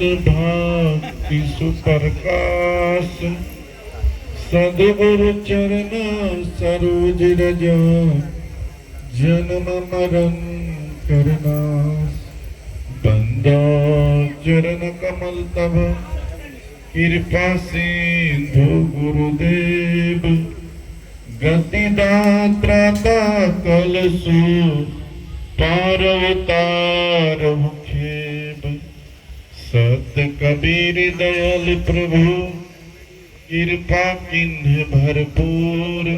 भक्ति सुप्रकाश सद्गुरु चरण सरोज रज जन्म मरण करना बंदा चरण कमल तब कृपा सिंधु गुरुदेव गति दाता कलसु पारवतार मुखेब सत कबीर दयाल प्रभु कृपा किन्ह भरपूर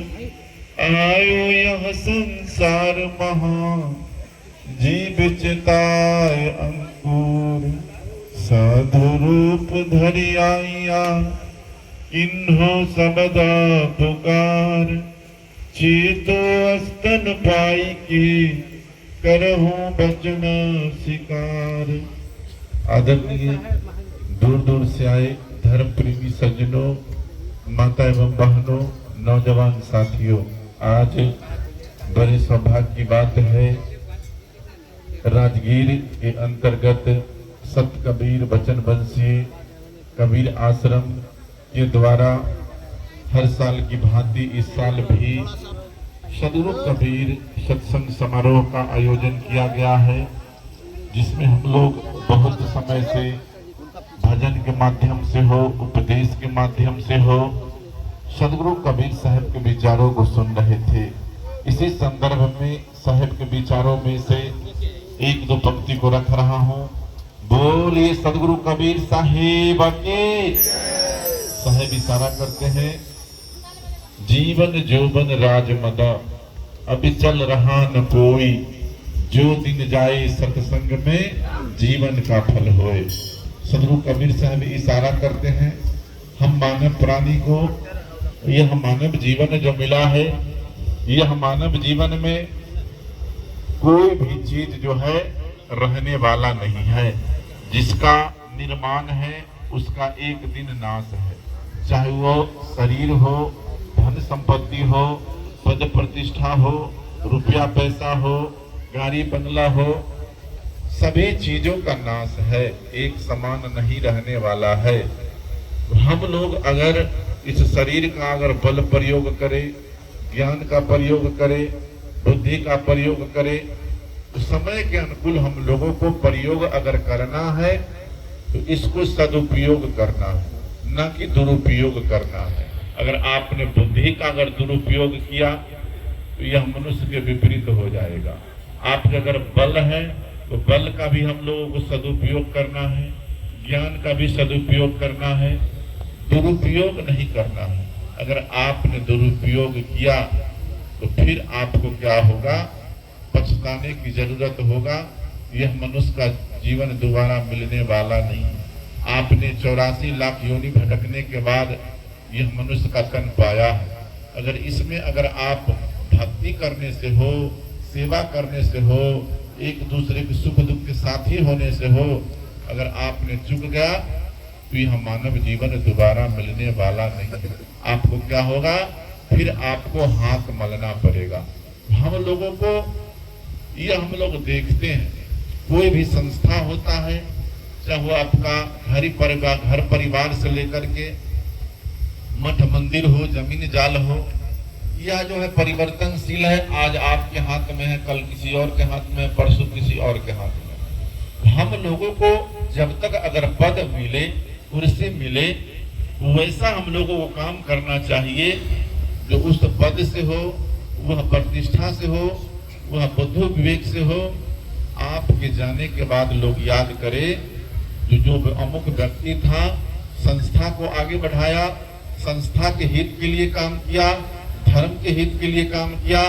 आयो यह संसार महा जीव चिताय अंकुर साधु रूप धरि आइया किन्हो सबदा पुकार चेतो अस्तन पाई के करहु बचन शिकार। आदरणीय दूर दूर से आए धर्म प्रेमी सज्जनों, माता एवं बहनों, नौजवान साथियों, आज बड़े सौभाग्य की बात है। राजगीर के अंतर्गत सत कबीर वचन वंशी कबीर आश्रम के द्वारा हर साल की भांति इस साल भी सदगुरु कबीर सत्संग समारोह का आयोजन किया गया है, जिसमें हम लोग बहुत समय से भजन के माध्यम से हो, उपदेश के माध्यम से हो, सदगुरु कबीर साहब के विचारों को सुन रहे थे। इसी संदर्भ में साहब के विचारों में से एक दो पंक्ति को रख रहा हूँ। बोलिए सदगुरु कबीर साहिब के। साहब इशारा करते हैं, जीवन जोबन राज मदा अभी चल रहा न कोई, जो दिन जाए सत्संग में जीवन का फल होए। सदगुरु कबीर साहब इशारा करते हैं, हम मानव प्राणी को यह मानव जीवन जो मिला है, यह मानव जीवन में कोई भी चीज जो है रहने वाला नहीं है। जिसका निर्माण है उसका एक दिन नाश है, चाहे वो शरीर हो, धन संपत्ति हो, पद प्रतिष्ठा हो, रुपया पैसा हो, गाड़ी बंगला हो, सभी चीजों का नाश है, एक समान नहीं रहने वाला है। हम लोग अगर इस शरीर का अगर बल प्रयोग करें, ज्ञान का प्रयोग करें, बुद्धि का प्रयोग करें, तो समय के अनुकूल हम लोगों को प्रयोग अगर करना है तो इसको सदुपयोग करना है, न कि दुरुपयोग करना है। अगर आपने बुद्धि का अगर दुरुपयोग किया तो यह मनुष्य के विपरीत हो जाएगा। आपके अगर बल है तो बल का भी हम लोगों को सदुपयोग करना है, ज्ञान का भी सदुपयोग करना है, दुरुपयोग नहीं करना है। अगर आपने दुरुपयोग किया तो फिर आपको क्या होगा, पछताने की जरूरत होगा। यह मनुष्य का जीवन दोबारा मिलने वाला नहीं है। आपने 84 लाख योनि भटकने के बाद यह मनुष्य का तन पाया है। अगर इसमें अगर आप भक्ति करने से हो, सेवा करने से हो, एक दूसरे के सुख दुख के साथी होने से हो, अगर आपने चूक गया तो यह मानव जीवन दोबारा मिलने वाला नहीं है। आपको क्या होगा, फिर आपको हाथ मलना पड़ेगा। हम लोगों को यह हम लोग देखते हैं, कोई भी संस्था होता है, चाहे वो आपका घर परिवार से लेकर के मठ मंदिर हो, जमीन जाल हो, यह जो है परिवर्तनशील है। आज आपके हाथ में है, कल किसी और के हाथ में, परसों किसी और के हाथ में। हम लोगों को जब तक अगर पद मिले, कुर्सी मिले, वैसा हम लोगों को काम करना चाहिए जो उस पद से हो, वह प्रतिष्ठा से हो, वह बुद्धि विवेक से हो। आपके जाने के बाद लोग याद करें जो अमुक व्यक्ति था, संस्था को आगे बढ़ाया, संस्था के हित के लिए काम किया, धर्म के हित के लिए काम किया,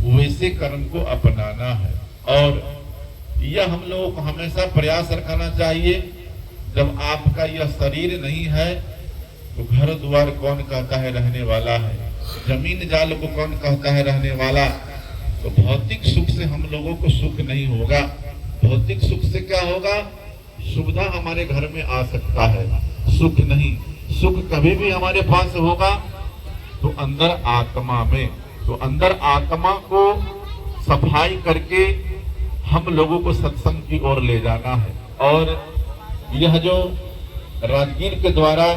वैसे कर्म को अपनाना है। और यह हम लोगों को हमेशा प्रयास रखना चाहिए। जब आपका यह शरीर नहीं है तो घर द्वार कौन कहता है रहने वाला है, जमीन जाल को कौन कहता है रहने वाला। तो भौतिक सुख से हम लोगों को सुख नहीं होगा। भौतिक सुख से क्या होगा, सुविधा हमारे घर में आ सकता है, सुख नहीं। सुख कभी भी हमारे पास होगा तो अंदर आत्मा में। तो अंदर आत्मा को सफाई करके हम लोगों को सत्संग की ओर ले जाना है। और यह जो राजगीर के द्वारा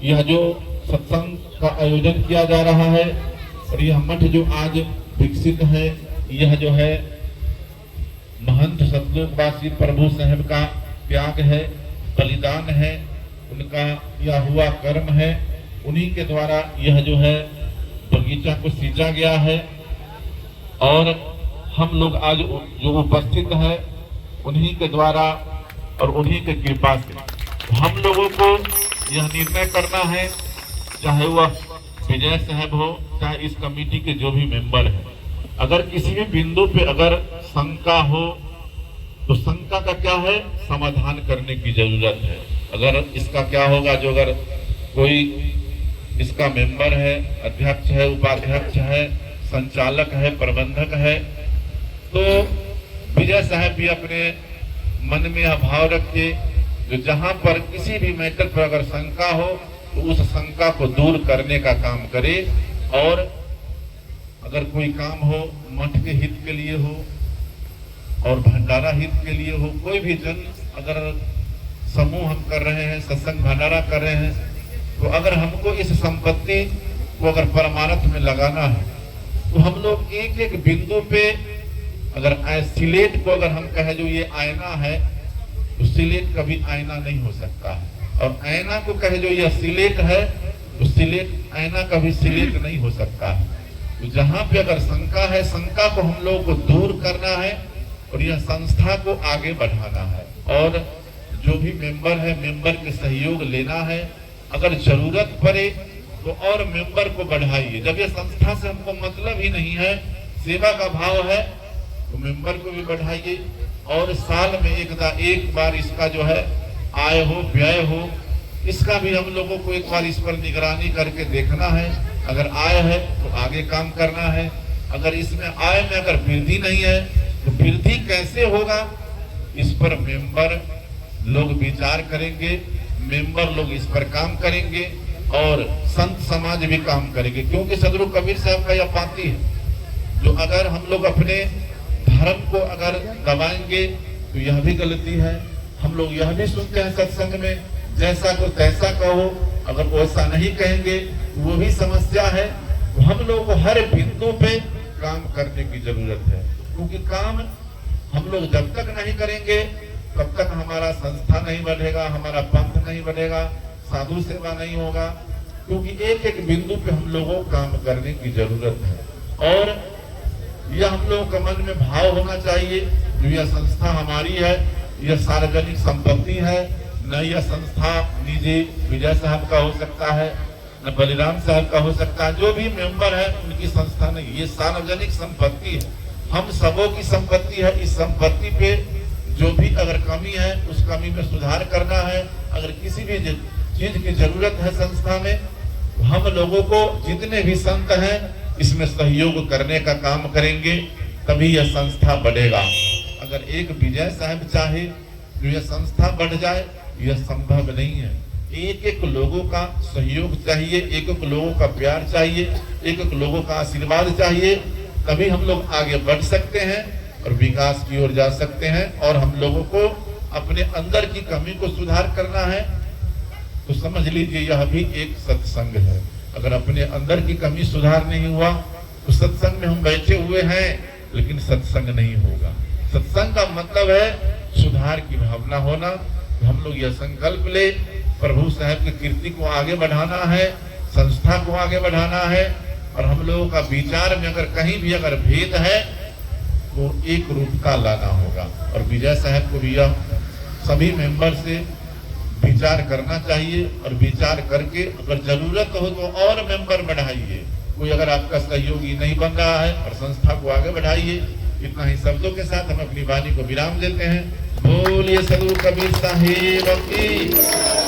यह जो सत्संग का आयोजन किया जा रहा है और यह मठ जो आज विकसित है, यह जो है महंत सतलोकवासी प्रभु साहब का त्याग है, बलिदान है, उनका यह हुआ कर्म है। उन्हीं के द्वारा यह जो है बगीचा को सींचा गया है और हम लोग आज जो उपस्थित है उन्हीं के द्वारा और उन्हीं के कृपा से हम लोगों को यह निर्णय करना है, चाहे वह विजय साहब हो, चाहे इस कमेटी के जो भी मेंबर हैं, अगर किसी भी बिंदु पे अगर शंका हो तो शंका का क्या है, समाधान करने की जरूरत है। अगर इसका क्या होगा, जो अगर कोई इसका मेंबर है, अध्यक्ष है, उपाध्यक्ष है, संचालक है, प्रबंधक है, तो विजय साहब भी अपने मन में यह भाव रखे, जो जहां पर किसी भी मैटर पर अगर शंका हो तो उस शंका को दूर करने का काम करे। और अगर कोई काम हो मठ के हित के लिए हो और भंडारा हित के लिए हो, कोई भी जन अगर समूह हम कर रहे हैं, सत्संग भंडारा कर रहे हैं, तो अगर हमको इस संपत्ति को अगर परमार्थ में लगाना है तो हम लोग एक एक बिंदु पे अगर सिलेट को अगर हम कहें जो ये आईना है तो सिलेट कभी आईना नहीं हो सकता है, और आईना को कहे जो यह सिलेट है तो सिलेट आईना कभी सिलेट नहीं हो सकता है। तो जहां पे अगर शंका है, शंका को हम लोगों को दूर करना है और यह संस्था को आगे बढ़ाना है। और जो भी मेंबर है, मेंबर के सहयोग लेना है, अगर जरूरत पड़े तो और मेंबर को बढ़ाइए। जब यह संस्था से हमको मतलब ही नहीं है, सेवा का भाव है, तो मेंबर को भी बढ़ाइए। और साल में एक बार इसका जो है आय हो, व्यय हो, इसका भी हम लोगों को एक बार इस पर निगरानी करके देखना है। अगर आय है तो आगे काम करना है, अगर इसमें आय में अगर वृद्धि नहीं है तो वृद्धि कैसे होगा, इस पर मेंबर लोग विचार करेंगे, मेंबर लोग इस पर काम करेंगे और संत समाज भी काम करेंगे। क्योंकि सदगुरु कबीर साहब का यह पाती है, जो अगर हम लोग अपने धर्म को अगर दबाएंगे तो यह भी गलती है। हम लोग यह भी सुनते हैं सत्संग में, जैसा को तैसा कहो, अगर वैसा नहीं कहेंगे तो वो भी समस्या है। तो हम लोग को हर बिंदु पे काम करने की जरूरत है, क्योंकि काम हम लोग जब तक नहीं करेंगे तब तक हमारा संस्था नहीं बढ़ेगा, हमारा पंथ नहीं बढ़ेगा, साधु सेवा नहीं होगा। क्योंकि एक एक बिंदु पे हम लोगों को काम करने की जरूरत है। और यह हम लोगों के मन में भाव होना चाहिए, जो यह संस्था हमारी है, यह सार्वजनिक संपत्ति है, न यह संस्था निजी विजय साहब का हो सकता है, न बलिराम साहब का हो सकता है। जो भी मेंबर है उनकी संस्था नहीं, ये सार्वजनिक संपत्ति है, हम सबों की संपत्ति है। इस संपत्ति पे जो भी अगर कमी है उस कमी में सुधार करना है। अगर किसी भी चीज की जरूरत है संस्था में, तो हम लोगों को जितने भी संत हैं इसमें सहयोग करने का काम करेंगे, तभी यह संस्था बढ़ेगा। अगर एक विजय साहब चाहे जो यह संस्था बढ़ जाए, यह संभव नहीं है। एक एक लोगों का सहयोग चाहिए, एक एक लोगों का प्यार चाहिए, एक एक लोगों का आशीर्वाद चाहिए, तभी हम लोग आगे बढ़ सकते हैं और विकास की ओर जा सकते हैं। और हम लोगों को अपने अंदर की कमी को सुधार करना है, तो समझ लीजिए यह भी एक सत्संग है। अगर अपने अंदर की कमी सुधार नहीं हुआ तो सत्संग में हम बैठे हुए हैं लेकिन सत्संग नहीं होगा। सत्संग का मतलब है सुधार की भावना होना। तो हम लोग यह संकल्प ले, प्रभु साहब की कीर्ति को आगे बढ़ाना है, संस्था को आगे बढ़ाना है। और हम लोगों का विचार में अगर कहीं भी अगर भेद है तो एक रूपता लाना होगा। और विजय साहब को भी यह सभी मेंबर से विचार करना चाहिए, और विचार करके अगर जरूरत हो तो और मेंबर बढ़ाइए। कोई अगर आपका सहयोगी नहीं बन रहा है और संस्था को आगे बढ़ाइए। इतना ही शब्दों के साथ हम अपनी वाणी को विराम देते हैं। बोलिए सदगुरु कबीर साहिब की।